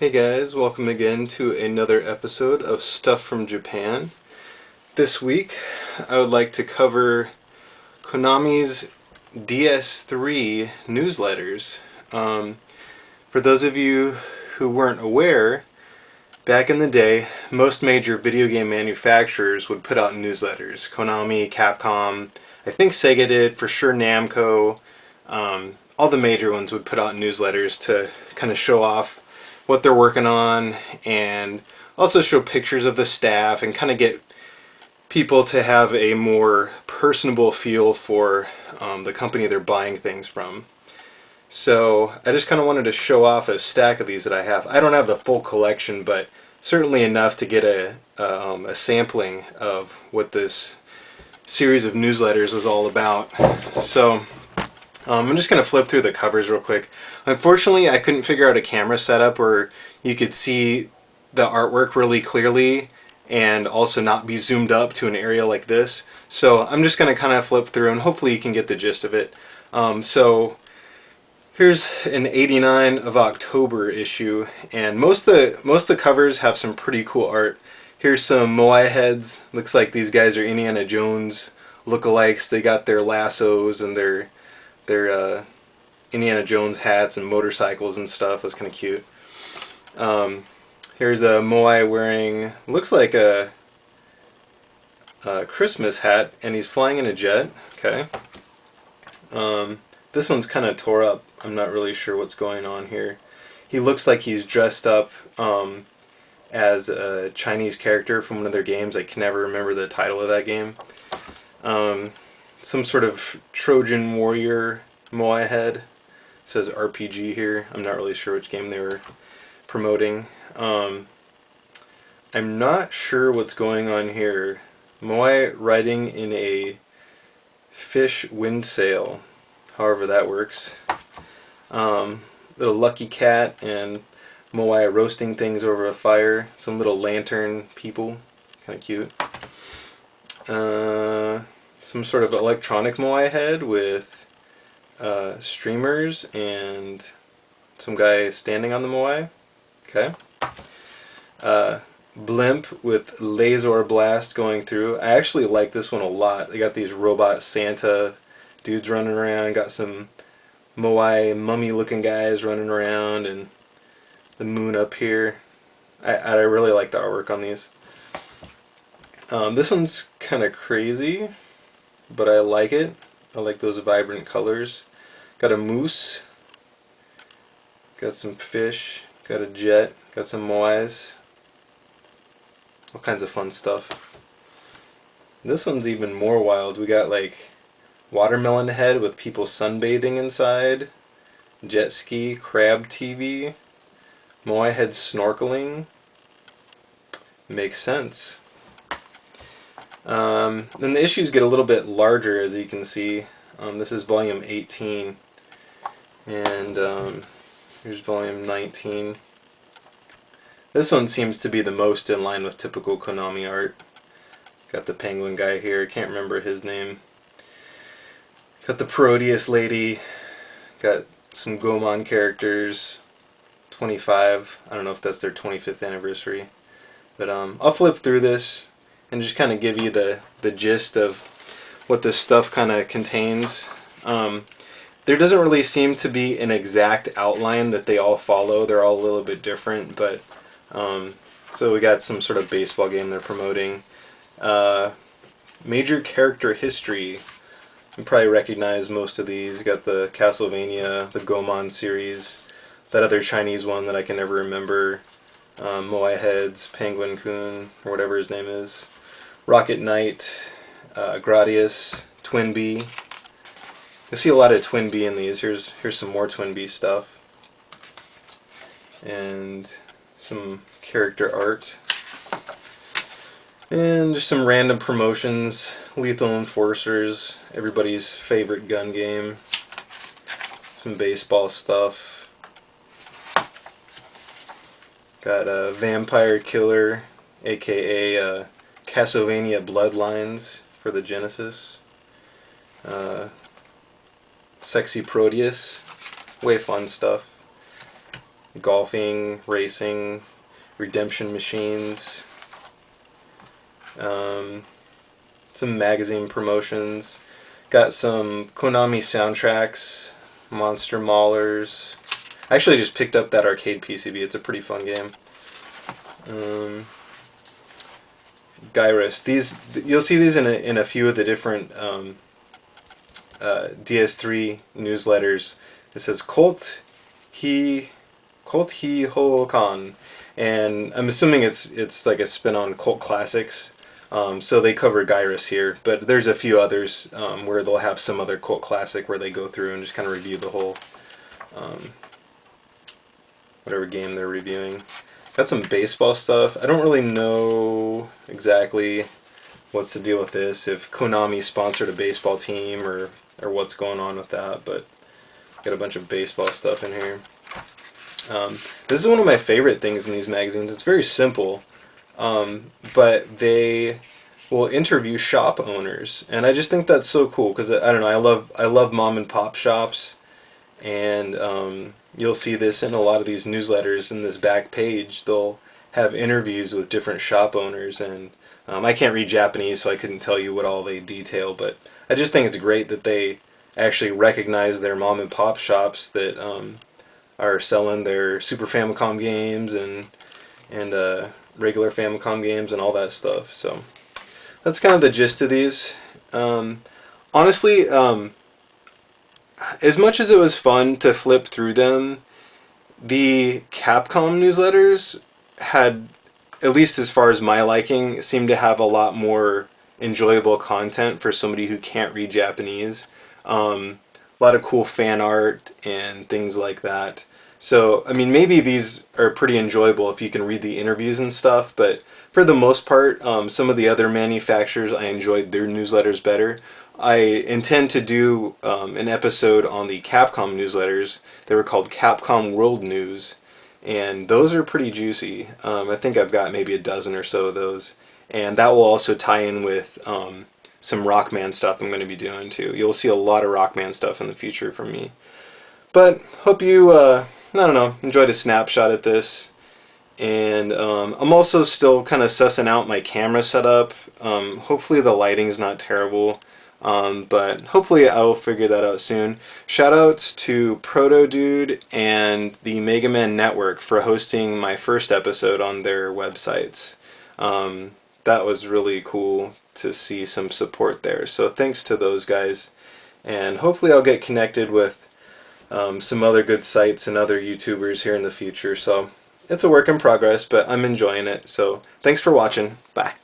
Hey guys, welcome again to another episode of Stuff from Japan. This week I would like to cover Konami's DS3 newsletters. For those of you who weren't aware, back in the day, most major video game manufacturers would put out newsletters. Konami, Capcom, I think Sega did, for sure Namco. All the major ones would put out newsletters to kind of show off what they're working on and also show pictures of the staff and kind of get people to have a more personable feel for the company they're buying things from. So I just kind of wanted to show off a stack of these that I have. I don't have the full collection, but certainly enough to get a sampling of what this series of newsletters was all about. So I'm just going to flip through the covers real quick. Unfortunately, I couldn't figure out a camera setup where you could see the artwork really clearly and also not be zoomed up to an area like this. So I'm just going to kind of flip through and hopefully you can get the gist of it. So here's an 89 of October issue, and most of the covers have some pretty cool art. Here's some Moai heads. Looks like these guys are Indiana Jones lookalikes. They got their lassos and their Indiana Jones hats and motorcycles and stuff. That's kind of cute. Here's a Moai wearing, looks like a Christmas hat, and he's flying in a jet. Okay. This one's kind of tore up. I'm not really sure what's going on here. He looks like he's dressed up as a Chinese character from one of their games. I can never remember the title of that game. Some sort of Trojan warrior Moai head. It says RPG here. I'm not really sure which game they were promoting. I'm not sure what's going on here. Moai riding in a fish wind sail, however that works. Little lucky cat and Moai roasting things over a fire. Some little lantern people, kind of cute. Some sort of electronic Moai head with streamers and some guy standing on the Moai. Okay. Blimp with laser blast going through. I actually like this one a lot. They got these robot Santa dudes running around. Got some Moai mummy looking guys running around and the moon up here. I really like the artwork on these. This one's kind of crazy, but I like it. I like those vibrant colors. Got a moose. Got some fish. Got a jet. Got some moais. All kinds of fun stuff. This one's even more wild. We got like watermelon head with people sunbathing inside. Jet ski, crab TV. Moai head snorkeling. Makes sense. Then the issues get a little bit larger, as you can see. This is volume 18, and here's volume 19. This one seems to be the most in line with typical Konami art. Got the penguin guy here, can't remember his name. Got the Proteus lady, got some Gomon characters, 25, I don't know if that's their 25th anniversary. But I'll flip through this and just kind of give you the gist of what this stuff kind of contains. There doesn't really seem to be an exact outline that they all follow. They're all a little bit different, but so we got some sort of baseball game they're promoting. Major character history. You probably recognize most of these. Got the Castlevania, the Gomon series, that other Chinese one that I can never remember. Moai heads, Penguin Kun, or whatever his name is. Rocket Knight, Gradius, Twin Bee. I see a lot of Twin Bee in these. Here's some more Twin Bee stuff. And some character art. And just some random promotions. Lethal Enforcers, everybody's favorite gun game. Some baseball stuff. Got a Vampire Killer, aka Castlevania Bloodlines for the Genesis. Sexy Proteus, way fun stuff. golfing, racing, redemption machines, some magazine promotions. Got some Konami soundtracks, Monster Maulers. I actually just picked up that arcade PCB. It's a pretty fun game. Gyrus. These you'll see these in a few of the different DS3 newsletters. It says Colt He Ho Kan, and I'm assuming it's like a spin on Cult Classics. So they cover Gyrus here, but there's a few others where they'll have some other cult classic where they go through and just kind of review the whole whatever game they're reviewing. Got some baseball stuff. I don't really know exactly what's the deal with this, if Konami sponsored a baseball team or what's going on with that, but got a bunch of baseball stuff in here. This is one of my favorite things in these magazines. It's very simple, but they will interview shop owners, and I just think that's so cool because I don't know, I love mom and pop shops, and you'll see this in a lot of these newsletters. In this back page, they'll have interviews with different shop owners, and I can't read Japanese, so I couldn't tell you what all they detail, but I just think it's great that they actually recognize their mom and pop shops that are selling their Super Famicom games and regular Famicom games and all that stuff. So that's kind of the gist of these. Honestly, as much as it was fun to flip through them, the Capcom newsletters had, at least as far as my liking, seemed to have a lot more enjoyable content for somebody who can't read Japanese. A lot of cool fan art and things like that. So, I mean, maybe these are pretty enjoyable if you can read the interviews and stuff, but for the most part, some of the other manufacturers, I enjoyed their newsletters better. I intend to do an episode on the Capcom newsletters. They were called Capcom World News, and those are pretty juicy. I think I've got maybe a dozen or so of those, and that will also tie in with some Rockman stuff I'm going to be doing too. You'll see a lot of Rockman stuff in the future from me. But hope you, I don't know, enjoyed a snapshot at this. And I'm also still kind of sussing out my camera setup. Hopefully the lighting's not terrible. But hopefully I'll figure that out soon. Shoutouts to Proto Dude and the Mega Man Network for hosting my first episode on their websites. That was really cool to see some support there. So thanks to those guys. And hopefully I'll get connected with some other good sites and other YouTubers here in the future. So it's a work in progress, but I'm enjoying it. So thanks for watching. Bye.